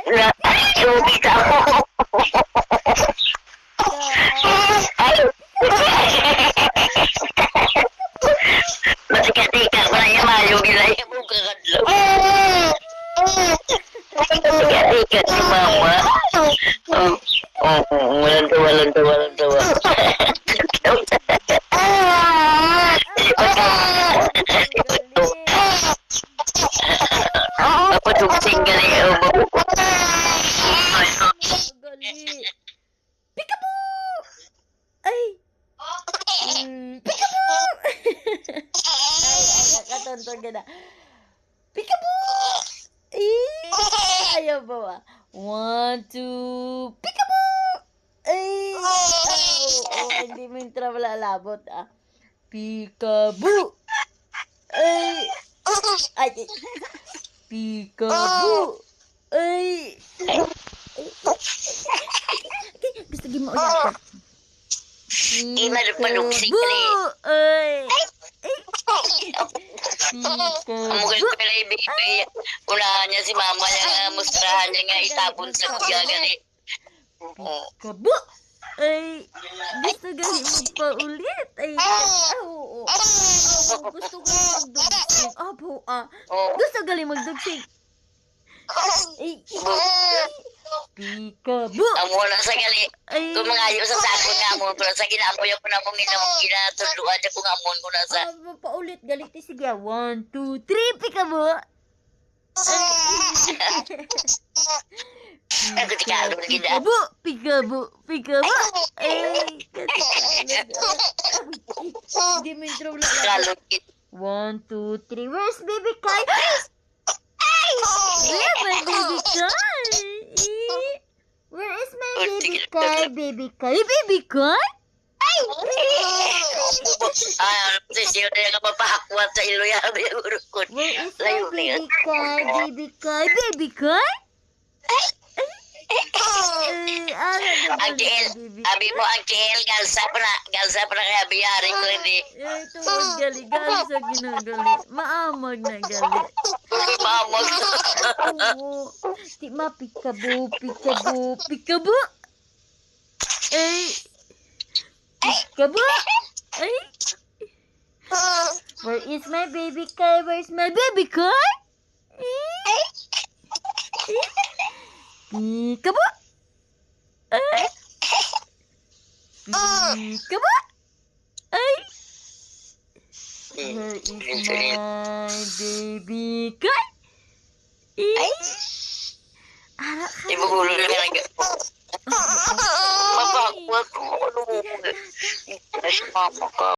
Na, uwi ka mo. Ay, matika-tika pa na yung mayo, ginaya mo kakadlaw. Matika-tika si mama. Walang tawa. Papadugsing ka na yung Gali. Peekaboo! Ay! Peekaboo! Ay, katontong ka na. Peekaboo! Ayaw ba ba? 1, 2, peekaboo! Ay! Hindi mo yung travel alabot, ah. Peekaboo! Ay! Ay! Peekaboo! Ay! Gusto mo ulit. malugsing ka na Ay! Amugay ko na ibigay. Unahan niya si mama niya, mustrahan niya nga itapon sa kuya gali. Kabo! Ay, gusto gali magpaulit. Ay, oo. Gusto ko magdugsing. Abo, Gusto gali magdugsing. Ay, Peekaboo! Amo na sa gali. Kung mangayo sa sako nga mo, pero sa ginamoy ako na mong ginatuluan niya kung amon ko na sa... Paulit, galit ni sige. 1, 2, 3, peekaboo! Ang katikalo na gina. Peekaboo! Ay, katikalo. Hindi mo intro lang. Katikalo. 1, 2, 3. Where's baby Kai? Where my baby Kai? Where is my baby Kai? Baby Kai? Sisiyo na yung mapahakwat sa ilo yan. Where is my baby Kai? Baby Kai? Ang kiel, abi mo ang kiel, galsa pa na kaya biyari ko hindi. Ito, gali sa ginagali. Maamag na gali. Mamag. Oo. Di ma, peekaboo. Ay. Peekaboo. Ay. Where is my baby Kai? Where's my baby Kai? Peekaboo. Ay. Peekaboo. Ay. Where is my baby Kai? Ay. Ibugulo na lang. Mapahakwat ko. Ano mo? Mama ka.